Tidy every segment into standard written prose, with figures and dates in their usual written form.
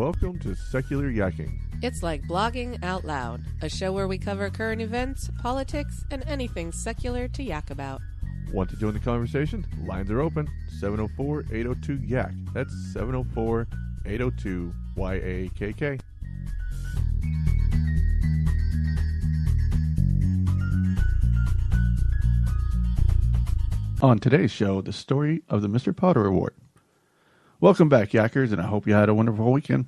welcome to Secular Yakking. It's like blogging out loud, a show where we cover current events, politics, and anything secular to yak about. Want to join the conversation? Lines are open. 704-802-YAK. That's 704-802-YAKK. On today's show, the story of the Mr. Potter Award. Welcome back, Yackers, and I hope you had a wonderful weekend.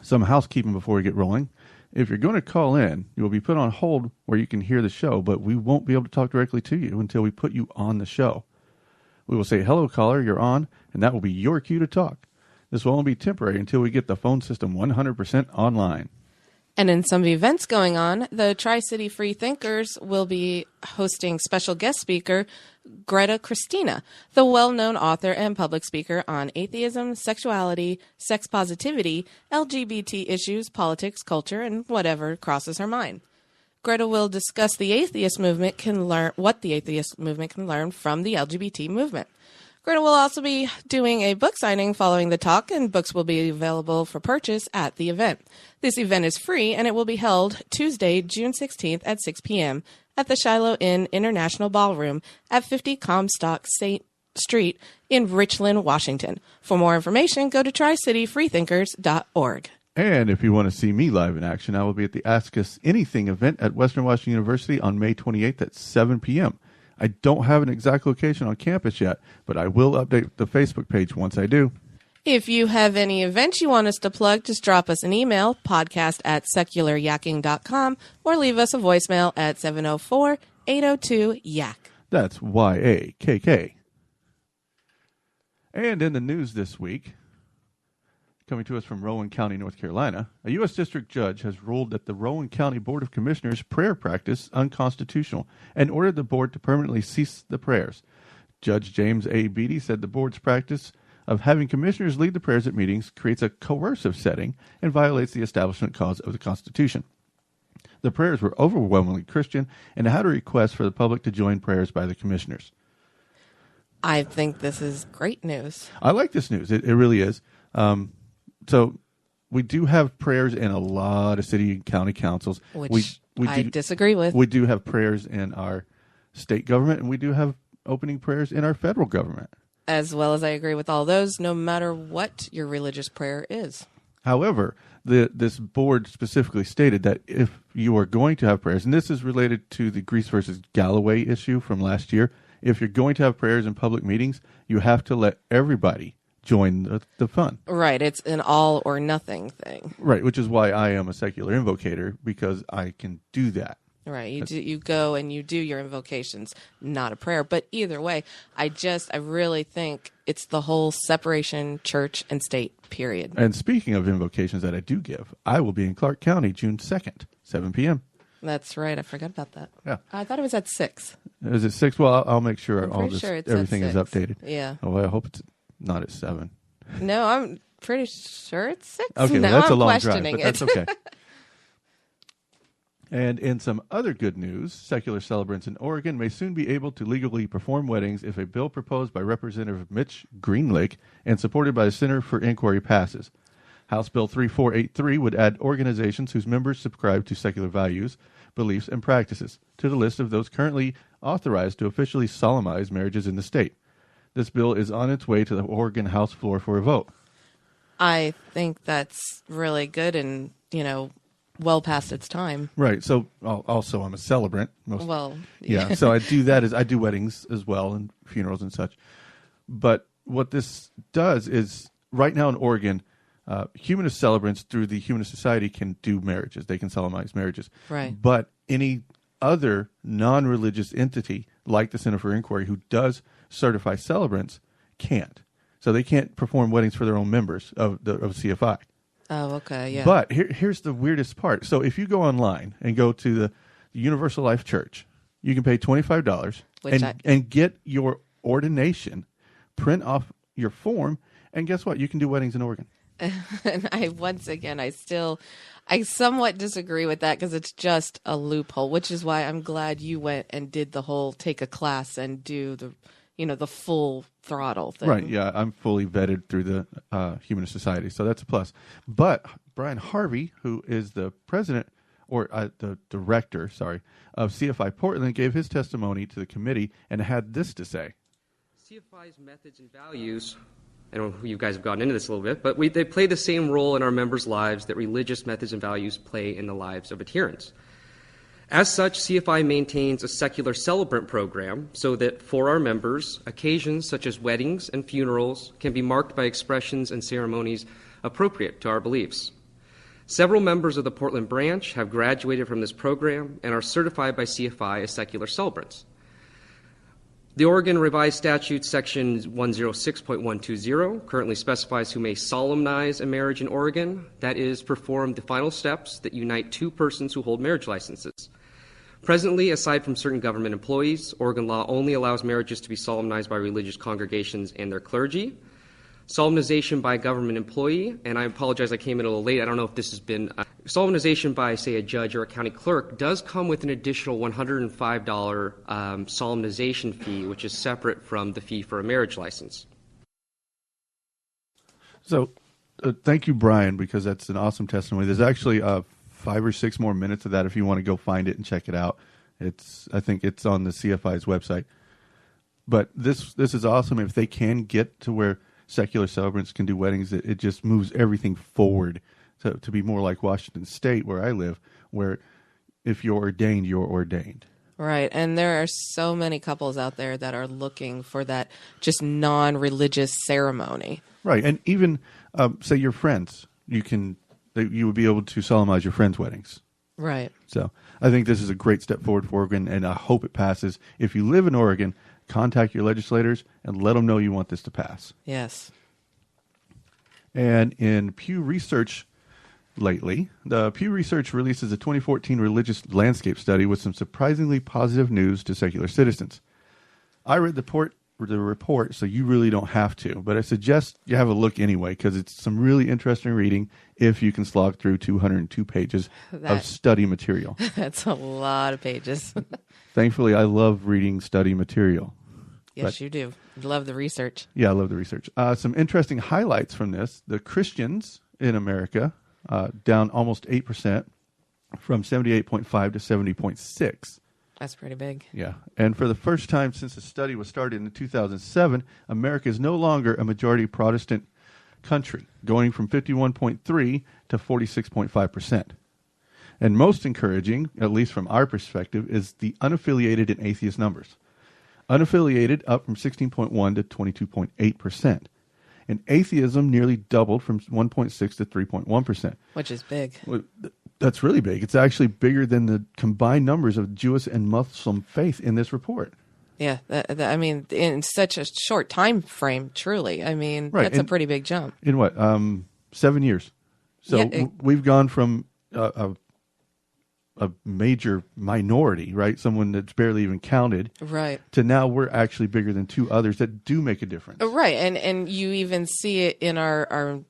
Some housekeeping before we get rolling. If you're going to call in, you will be put on hold where you can hear the show, but we won't be able to talk directly to you until we put you on the show. We will say, hello, caller, you're on, and that will be your cue to talk. This will only be temporary until we get the phone system 100% online. And in some events going on, the Tri-City Free Thinkers will be hosting special guest speaker Greta Christina, the well-known author and public speaker on atheism, sexuality, sex positivity, LGBT issues, politics, culture, and whatever crosses her mind. Greta will discuss what the atheist movement can learn from the LGBT movement. Greta will also be doing a book signing following the talk, and books will be available for purchase at the event. This event is free, and it will be held Tuesday, June 16th at 6 p.m. at the Shiloh Inn International Ballroom at 50 Comstock Street in Richland, Washington. For more information, go to tricityfreethinkers.org. And if you want to see me live in action, I will be at the Ask Us Anything event at Western Washington University on May 28th at 7 p.m. I don't have an exact location on campus yet, but I will update the Facebook page once I do. If you have any events you want us to plug, just drop us an email, podcast@secularyakking.com, or leave us a voicemail at 704-802-YAK. That's YAKK. And in the news this week, coming to us from Rowan County, North Carolina, a U.S. District Judge has ruled that the Rowan County Board of Commissioners' prayer practice unconstitutional and ordered the board to permanently cease the prayers. Judge James A. Beatty said the board's practice of having commissioners lead the prayers at meetings creates a coercive setting and violates the establishment clause of the Constitution. The prayers were overwhelmingly Christian and had a request for the public to join prayers by the commissioners. I think this is great news. I like this news. It really is. So we do have prayers in a lot of city and county councils. Which I disagree with. We do have prayers in our state government, and we do have opening prayers in our federal government. As well as I agree with all those, no matter what your religious prayer is. However, this board specifically stated that if you are going to have prayers, and this is related to the Greece versus Galloway issue from last year, if you're going to have prayers in public meetings, you have to let everybody join the fun. Right. It's an all or nothing thing. Right, which is why I am a secular invocator, because I can do that. Right. You go and you do your invocations, not a prayer. But either way, I really think it's the whole separation, church and state, period. And speaking of invocations that I do give, I will be in Clark County June 2nd, 7 p.m. That's right. I forgot about that. Yeah. I thought it was at 6. Is it 6? Well, I'll make sure everything is at 6. updated. Yeah. Oh, well, I hope it's not at 7. No, I'm pretty sure it's 6. Okay, now well, that's I'm a long drive, questioning but that's okay. And in some other good news, secular celebrants in Oregon may soon be able to legally perform weddings if a bill proposed by Representative Mitch Greenlake and supported by the Center for Inquiry passes. House Bill 3483 would add organizations whose members subscribe to secular values, beliefs, and practices to the list of those currently authorized to officially solemnize marriages in the state. This bill is on its way to the Oregon House floor for a vote. I think that's really good and, well past its time. Right. So also I'm a celebrant. Yeah. So I do weddings as well and funerals and such. But what this does is right now in Oregon, humanist celebrants through the Humanist Society can do marriages. They can solemnize marriages. Right. But any other non-religious entity like the Center for Inquiry who does certify celebrants can't. So they can't perform weddings for their own members of CFI. Oh, okay, yeah. But here's the weirdest part. So if you go online and go to the Universal Life Church, you can pay $25 and get your ordination, print off your form, and guess what? You can do weddings in Oregon. And I somewhat disagree with that because it's just a loophole, which is why I'm glad you went and did the whole take a class and do the the full throttle thing. Right. Yeah, I'm fully vetted through the Humanist Society, so that's a plus. But Brian Harvey, who is the president or the director, of CFI Portland, gave his testimony to the committee and had this to say. CFI's methods and values, I don't know if you guys have gotten into this a little bit, but they play the same role in our members' lives that religious methods and values play in the lives of adherents. As such, CFI maintains a secular celebrant program so that for our members, occasions such as weddings and funerals can be marked by expressions and ceremonies appropriate to our beliefs. Several members of the Portland branch have graduated from this program and are certified by CFI as secular celebrants. The Oregon Revised Statute Section 106.120 currently specifies who may solemnize a marriage in Oregon, that is, perform the final steps that unite two persons who hold marriage licenses. Presently, aside from certain government employees, Oregon law only allows marriages to be solemnized by religious congregations and their clergy. Solemnization by a government employee, and I apologize, I came in a little late. I don't know if this has been... solemnization by, say, a judge or a county clerk does come with an additional $105 solemnization fee, which is separate from the fee for a marriage license. So thank you, Brian, because that's an awesome testimony. There's actually 5 or 6 more minutes of that if you want to go find it and check it out. I think it's on the CFI's website. But this is awesome. If they can get to where secular celebrants can do weddings, it just moves everything forward to be more like Washington State, where I live, where if you're ordained, you're ordained. Right. And there are so many couples out there that are looking for that just non-religious ceremony. Right. And even, say, your friends, you would be able to solemnize your friends' weddings. Right. So I think this is a great step forward for Oregon, and I hope it passes. If you live in Oregon, contact your legislators and let them know you want this to pass. Yes. And in Pew Research lately, the Pew Research releases a 2014 religious landscape study with some surprisingly positive news to secular citizens. I read the report, so you really don't have to, but I suggest you have a look anyway, because it's some really interesting reading if you can slog through 202 pages of study material. That's a lot of pages. Thankfully, I love reading study material. Yes, you do. Love the research. Yeah, I love the research. Some interesting highlights from this. The Christians in America, down almost 8%, from 78.5 to 70.6. That's pretty big. Yeah. And for the first time since the study was started in 2007, America is no longer a majority Protestant country, going from 51.3 to 46.5%. And most encouraging, at least from our perspective, is the unaffiliated and atheist numbers. Unaffiliated up from 16.1 to 22.8%. And atheism nearly doubled from 1.6 to 3.1%. Which is big. That's really big. It's actually bigger than the combined numbers of Jewish and Muslim faith in this report. Yeah, I mean, in such a short time frame, truly. I mean, right. That's a pretty big jump. In what, 7 years? So yeah, we've gone from a major minority, right? Someone that's barely even counted. Right. To now we're actually bigger than 2 others that do make a difference. Right. And you even see it in our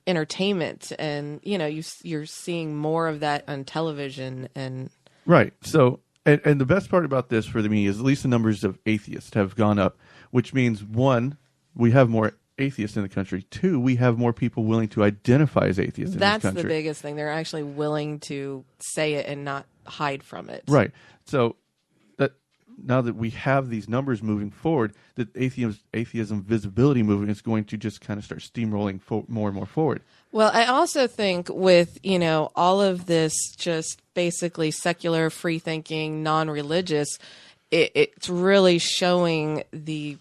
entertainment, and you're seeing more of that on television and right. So and the best part about this for me is at least the numbers of atheists have gone up, which means 1, we have more atheists in the country. 2, we have more people willing to identify as atheists in this country. That's the biggest thing. They're actually willing to say it and not hide from it. Right. So that now that we have these numbers moving forward, the atheism visibility movement is going to just kind of start steamrolling more and more forward. Well, I also think with, all of this just basically secular, free-thinking, non-religious, it's really showing the,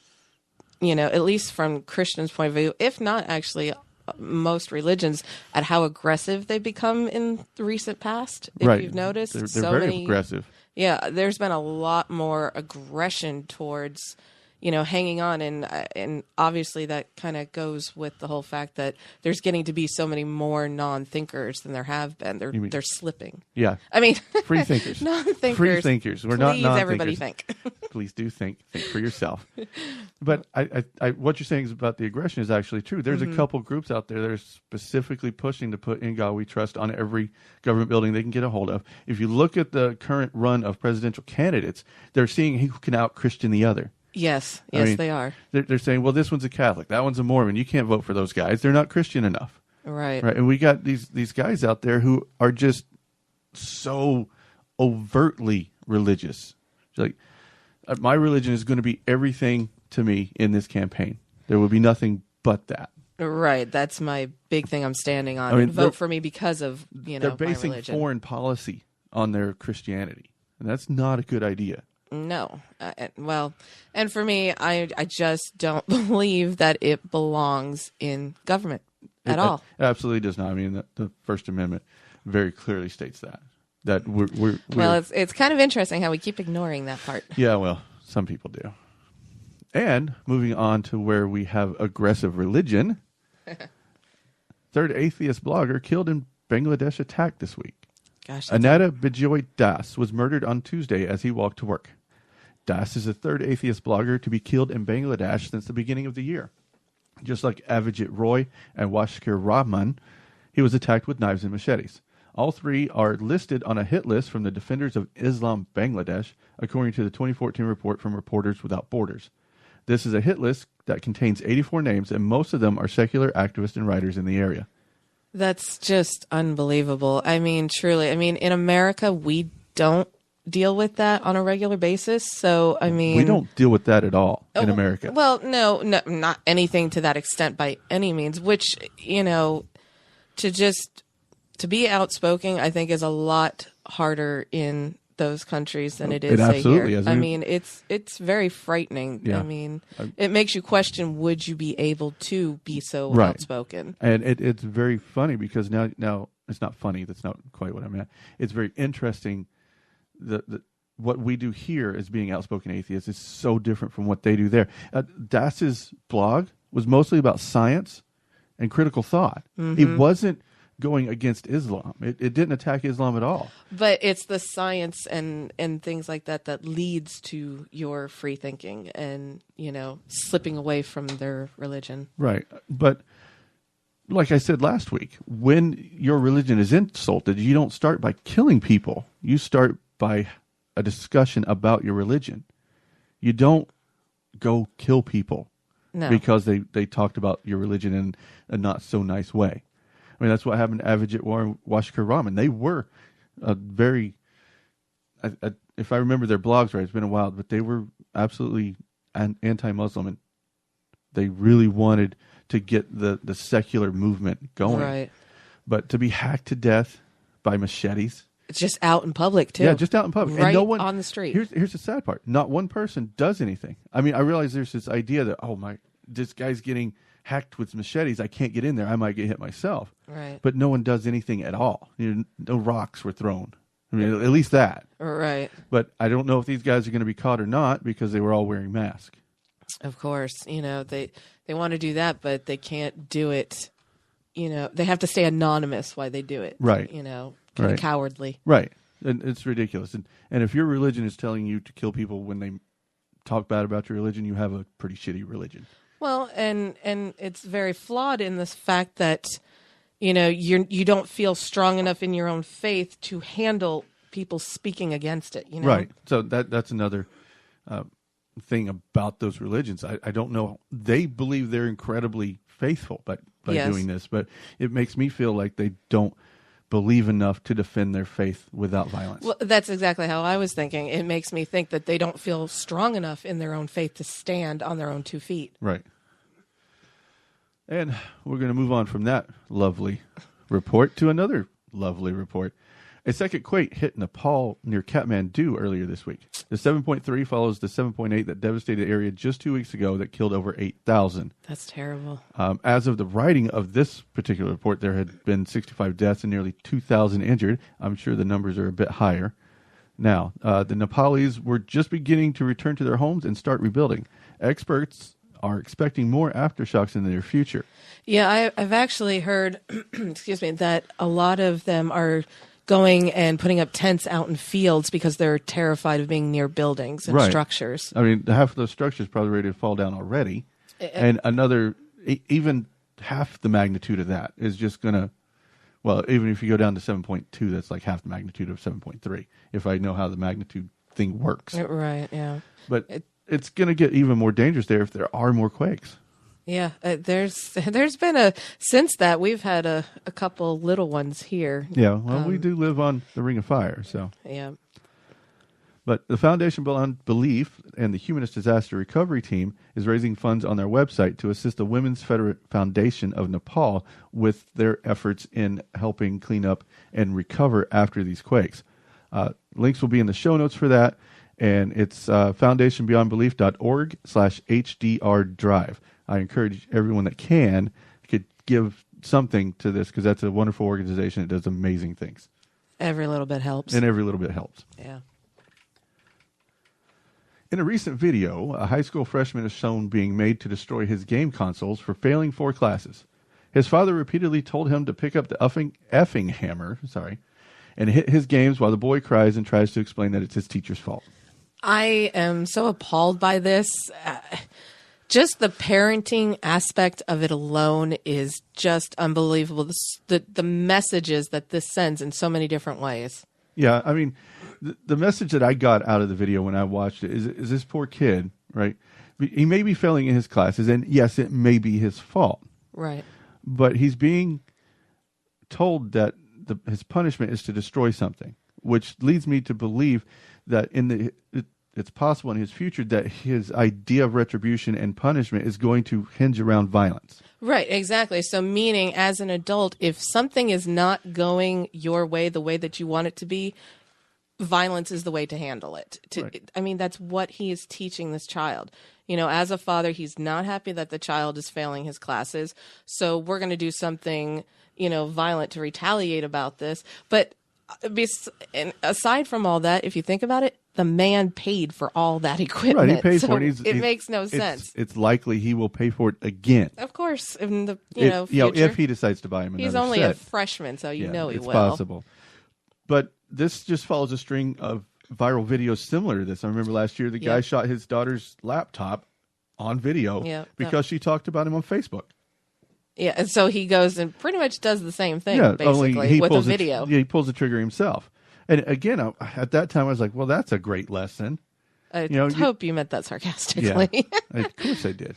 at least from Christians' point of view, if not actually most religions, at how aggressive they've become in the recent past. If you've noticed. They're very aggressive. Yeah, there's been a lot more aggression towards, hanging on. And obviously that kind of goes with the whole fact that there's getting to be so many more non-thinkers than there have been. They're slipping. Yeah. I mean, free thinkers. Non-thinkers. Free thinkers. We're not non-thinkers. Everybody think. Please do think for yourself. But I what you're saying is about the aggression is actually true. There's a couple groups out there that are specifically pushing to put "In God We Trust" on every government building they can get a hold of. If you look at the current run of presidential candidates, they're seeing who can out-Christian the other. Yes, I mean, they are. They're saying, well, this one's a Catholic, that one's a Mormon. You can't vote for those guys. They're not Christian enough. Right. And we got these guys out there who are just so overtly religious. It's like, my religion is going to be everything to me in this campaign. There will be nothing but that. Right. That's my big thing I'm standing on. I mean, vote for me because of, they're basing my religion. foreign policy on their Christianity. And that's not a good idea. No. Well, and for me, I just don't believe that it belongs in government at all. It absolutely does not. I mean, the First Amendment very clearly states that we're well, it's kind of interesting how we keep ignoring that part. Yeah, well, some people do. And moving on to where we have aggressive religion, third atheist blogger killed in Bangladesh attack this week. Gosh, Anata Bijoy Das was murdered on Tuesday as he walked to work. Das is the third atheist blogger to be killed in Bangladesh since the beginning of the year. Just like Avijit Roy and Washkar Rahman, he was attacked with knives and machetes. All three are listed on a hit list from the Defenders of Islam Bangladesh, according to the 2014 report from Reporters Without Borders. This is a hit list that contains 84 names, and most of them are secular activists and writers in the area. That's just unbelievable. I mean, truly. I mean, in America, we don't deal with that on a regular basis. So, I mean... We don't deal with that at all in America. Well, no, not anything to that extent by any means, which, to be outspoken, I think is a lot harder in those countries than it is absolutely here. is. I mean, it's very frightening. Yeah. I mean, it makes you question, would you be able to be so Right. outspoken? And it's very funny because now it's not funny. That's not quite what I meant. It's very interesting. What we do here as being outspoken atheists is so different from what they do there. Das's blog was mostly about science and critical thought. Mm-hmm. He wasn't going against Islam. It didn't attack Islam at all. But it's the science and things like that leads to your free thinking and, slipping away from their religion. Right. But like I said last week, when your religion is insulted, you don't start by killing people. You start by a discussion about your religion. You don't go kill people because they talked about your religion in a not so nice way. I mean, that's what happened to Avijit and Washkar Rahman. They were very, if I remember their blogs right, it's been a while, but they were absolutely anti-Muslim, and they really wanted to get the secular movement going. Right. But to be hacked to death by machetes. It's just out in public, too. Yeah, just out in public. Right and no one, on the street. Here's the sad part. Not one person does anything. I mean, I realize there's this idea that, this guy's getting hacked with machetes. I can't get in there. I might get hit myself. Right. But no one does anything at all. No rocks were thrown. I mean, at least that. Right. But I don't know if these guys are going to be caught or not because they were all wearing masks. Of course. They want to do that, but they can't do it. They have to stay anonymous while they do it. Right. Kind of Right. cowardly. Right. And it's ridiculous. And if your religion is telling you to kill people when they talk bad about your religion, you have a pretty shitty religion. Well, and it's very flawed in this fact that, you don't feel strong enough in your own faith to handle people speaking against it. Right. So that's another thing about those religions. I don't know. They believe they're incredibly faithful by doing this, but it makes me feel like they don't believe enough to defend their faith without violence. Well, that's exactly how I was thinking. It makes me think that they don't feel strong enough in their own faith to stand on their own 2 feet. Right. And we're going to move on from that lovely report to another lovely report. A second quake hit Nepal near Kathmandu earlier this week. The 7.3 follows the 7.8 that devastated the area just 2 weeks ago that killed over 8,000. That's terrible. As of the writing of this particular report, there had been 65 deaths and nearly 2,000 injured. I'm sure the numbers are a bit higher. Now, the Nepalese were just beginning to return to their homes and start rebuilding. Experts are expecting more aftershocks in the near future. Yeah, I've actually heard, that a lot of them are going and putting up tents out in fields because they're terrified of being near buildings and structures. I mean, half of those structures probably ready to fall down already. And another, even half the magnitude of that is just going to, well, even if you go down to 7.2, that's like half the magnitude of 7.3, if I know how the magnitude thing works. Right, yeah. But it's going to get even more dangerous there if there are more quakes. Yeah, there's been since that we've had a couple little ones here. Yeah, well, we do live on the Ring of Fire, so. Yeah. But the Foundation Beyond Belief and the Humanist Disaster Recovery Team is raising funds on their website to assist the Women's Foundation of Nepal with their efforts in helping clean up and recover after these quakes. Links will be in the show notes for that, and it's foundationbeyondbelief.org/HDR Drive. I encourage everyone that could give something to this, because that's a wonderful organization. It does amazing things. Every little bit helps. And every little bit helps. Yeah. In a recent video, a high school freshman is shown being made to destroy his game consoles for failing 4 classes. His father repeatedly told him to pick up the effing hammer, and hit his games while the boy cries and tries to explain that it's his teacher's fault. I am so appalled by this. Just the parenting aspect of it alone is just unbelievable. The messages that this sends in so many different ways. Yeah, I mean, the message that I got out of the video when I watched it is this poor kid, right? He may be failing in his classes, and yes, it may be his fault. Right. But he's being told that his punishment is to destroy something, which leads me to believe that it's possible in his future that his idea of retribution and punishment is going to hinge around violence. Right, exactly. So meaning, as an adult, if something is not going your way, the way that you want it to be, violence is the way to handle it. Right. I mean, that's what he is teaching this child. You know, as a father, he's not happy that the child is failing his classes. So we're going to do something, violent to retaliate about this. But aside from all that, if you think about it, the man paid for all that equipment. Right, he paid for it. It makes no sense. It's likely he will pay for it again. Of course, in the future. If he decides to buy him another He's only set. a freshman, so he will. It's possible. But this just follows a string of viral videos similar to this. I remember last year the guy shot his daughter's laptop on video because she talked about him on Facebook. Yeah, and so he goes and pretty much does the same thing, basically, only with a video. He pulls the trigger himself. And again, at that time, I was like, well, that's a great lesson. I hope you meant that sarcastically. Yeah, of course I did.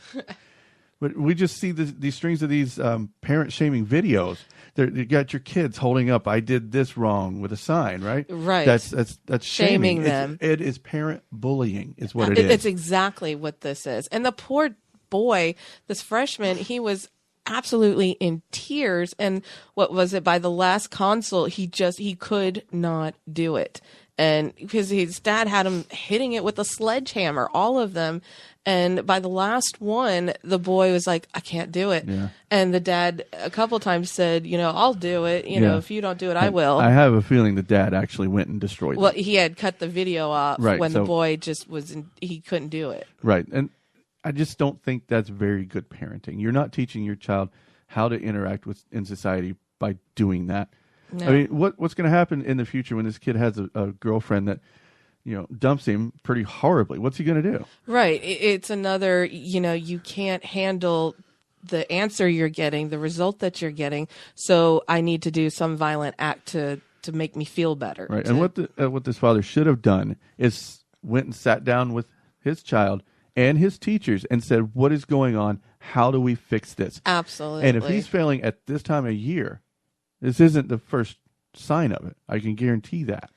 But we just see these strings of these parent-shaming videos. You got your kids holding up, I did this wrong, with a sign, right? Right. That's shaming them. It is parent bullying is what it is. It's exactly what this is. And the poor boy, this freshman, he was absolutely in tears. And what was it? By the last console, he could not do it. And because his dad had him hitting it with a sledgehammer, all of them. And by the last one, the boy was like, I can't do it. Yeah. And the dad a couple times said, I'll do it. If you don't do it, I will. I have a feeling the dad actually went and destroyed it. Well, he had cut the video off when the boy just he couldn't do it. Right. And I just don't think that's very good parenting. You're not teaching your child how to interact in society by doing that. No. I mean, what's going to happen in the future when this kid has a girlfriend that, dumps him pretty horribly? What's he going to do? Right. It's another, you can't handle the answer you're getting, the result that you're getting. So I need to do some violent act to make me feel better. Right. And what this father should have done is went and sat down with his child and his teachers and said, what is going on? How do we fix this? Absolutely. And if he's failing at this time of year, this isn't the first sign of it. I can guarantee that.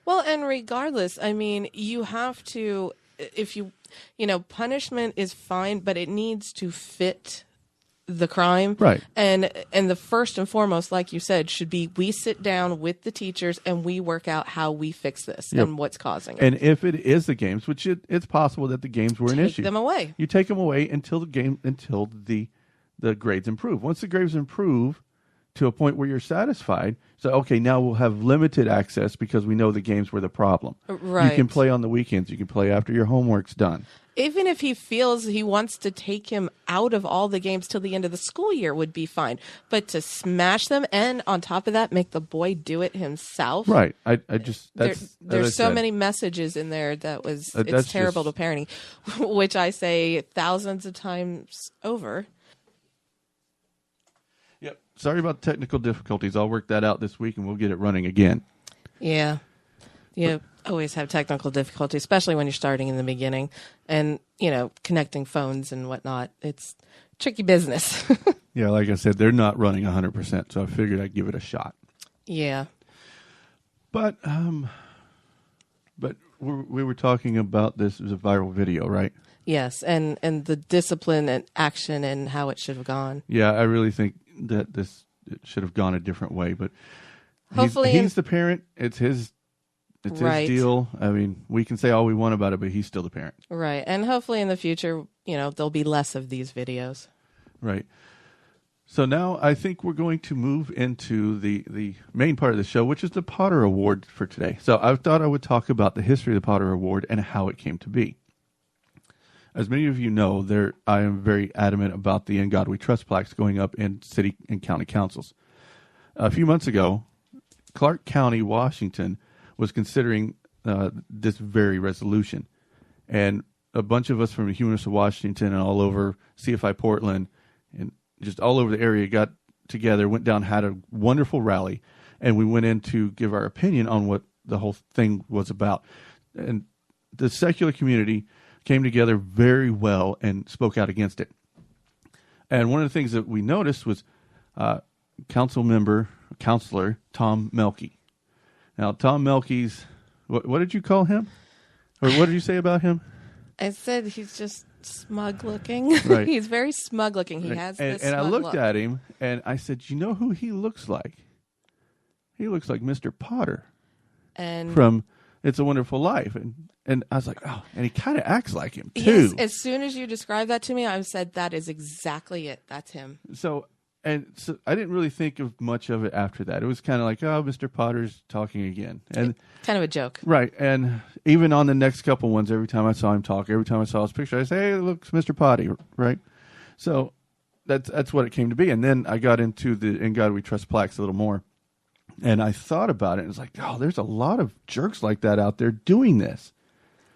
Well, and regardless, I mean, you have to, punishment is fine, but it needs to fit the crime. Right. And the first and foremost, like you said, should be we sit down with the teachers and we work out how we fix this and what's causing it. And if it is the games, which it's possible that the games were an issue. Take them away. You take them away until the grades improve. Once the grades improve to a point where you're satisfied, so okay, now we'll have limited access because we know the games were the problem. Right. You can play on the weekends. You can play after your homework's done. Even if he feels he wants to take him out of all the games till the end of the school year would be fine. But to smash them and on top of that, make the boy do it himself. Right. There's so many messages in there it's terrible to parenting, which I say thousands of times over. Yep. Sorry about technical difficulties. I'll work that out this week and we'll get it running again. Yeah. You always have technical difficulty, especially when you're starting in the beginning and, connecting phones and whatnot. It's tricky business. Yeah, like I said, they're not running 100%, so I figured I'd give it a shot. Yeah. But we were talking about this as a viral video, right? Yes, and the discipline and action and how it should have gone. Yeah, I really think that it should have gone a different way, but Hopefully he's the parent. It's his deal. I mean, we can say all we want about it, but he's still the parent. Right, and hopefully in the future, there'll be less of these videos. Right. So now I think we're going to move into the main part of the show, which is the Potter Award for today. So I thought I would talk about the history of the Potter Award and how it came to be. As many of you know, I am very adamant about the In God We Trust plaques going up in city and county councils. A few months ago, Clark County, Washington, was considering this very resolution. And a bunch of us from the University of Washington and all over CFI Portland and just all over the area got together, went down, had a wonderful rally, and we went in to give our opinion on what the whole thing was about. And the secular community came together very well and spoke out against it. And one of the things that we noticed was counselor Tom Melky. Now, Tom Melky's, what did you call him? Or what did you say about him? I said he's just smug looking. Right. He's very smug looking. He Right. has this And I smug looked look. at him and I said, you know who he looks like? He looks like Mr. Potter And from It's a Wonderful Life. And I was like, oh, and he kind of acts like him too. yes, as soon as you described that to me, I said that is exactly it. That's him. So I didn't really think of much of it after that. It was kind of like, oh, Mr. Potter's talking again. And Kind of a joke. right. And even on the next couple ones, every time I saw him talk, every time I saw his picture, I say, hey, look, it's Mr. Potty, right? So that's what it came to be. And then I got into the In God We Trust plaques a little more. And I thought about it. And it's like, oh, there's a lot of jerks like that out there doing this.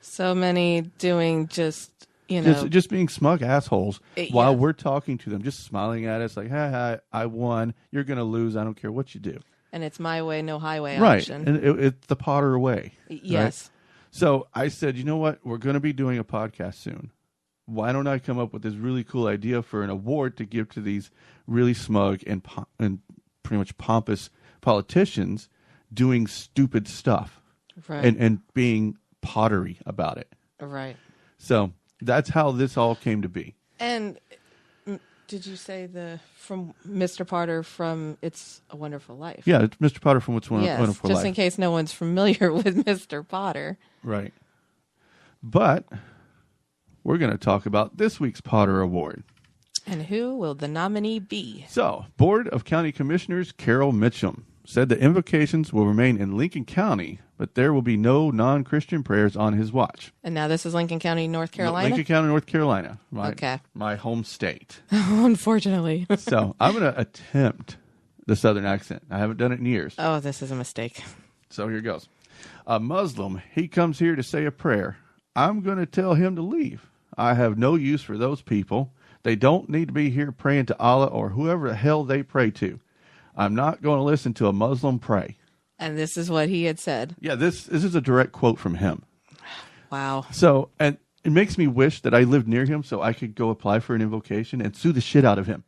So many doing just Just being smug assholes while yeah. we're talking to them, just smiling at us like, hi, I won. You're going to lose. I don't care what you do. And it's my way, no highway Right. option. And it's the Potter way. Yes. Right? So I said, you know what? We're going to be doing a podcast soon. Why don't I come up with this really cool idea for an award to give to these really smug and pretty much pompous politicians doing stupid stuff Right. and being pottery about it. Right. So that's how this all came to be. And did you say from Mr. Potter from It's a Wonderful Life? Yeah, it's Mr. Potter from What's Wonderful Yes, Life. just in case no one's familiar with Mr. Potter. Right. But we're going to talk about this week's Potter Award. And who will the nominee be? So, Board of County Commissioners Carol Mitchum said the invocations will remain in Lincoln County, but there will be no non-Christian prayers on his watch. And now this is Lincoln County, North Carolina? Lincoln County, North Carolina. Okay. My home state. Unfortunately. So, I'm going to attempt the Southern accent. I haven't done it in years. Oh, this is a mistake. So, here goes. A Muslim, he comes here to say a prayer. I'm going to tell him to leave. I have no use for those people. They don't need to be here praying to Allah or whoever the hell they pray to. I'm not going to listen to a Muslim pray. And this is what he had said. Yeah, this is a direct quote from him. Wow. So, and it makes me wish that I lived near him so I could go apply for an invocation and sue the shit out of him.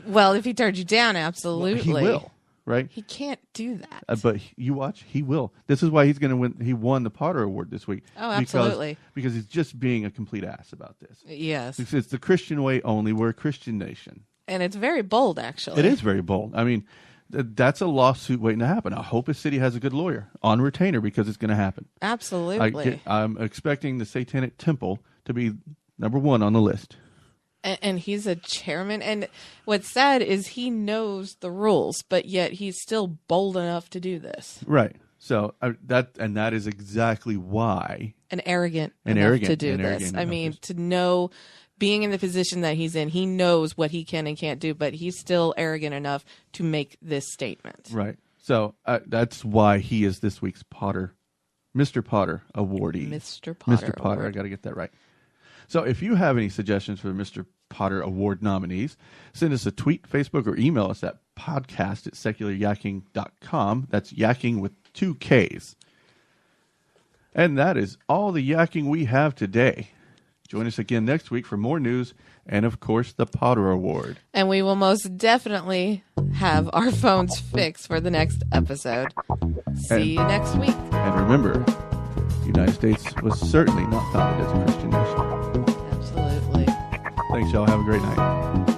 Well, if he turned you down, absolutely. He will, right? He can't do that. But you watch, he will. This is why he's going to win. He won the Potter Award this week. Oh, absolutely. Because he's just being a complete ass about this. Yes. It's the Christian way only. We're a Christian nation. And it's very bold, actually. It is very bold. I mean, that's a lawsuit waiting to happen. I hope his city has a good lawyer on retainer because it's going to happen. Absolutely. I'm expecting the Satanic Temple to be number one on the list. And he's a chairman. And what's sad is he knows the rules, but yet he's still bold enough to do this. Right. So that is exactly why. And arrogant enough to do this. I mean, to know, being in the position that he's in, he knows what he can and can't do, but he's still arrogant enough to make this statement. Right. So that's why he is this week's Mr. Potter awardee. Mr. Potter. Mr. Potter. I got to get that right. So if you have any suggestions for Mr. Potter Award nominees, send us a tweet, Facebook, or email us at podcast@secularyakking.com. That's yakking with 2 Ks. And that is all the yakking we have today. Join us again next week for more news and, of course, the Potter Award. And we will most definitely have our phones fixed for the next episode. See you next week. And remember, the United States was certainly not founded as a Christian nation. Absolutely. Thanks, y'all. Have a great night.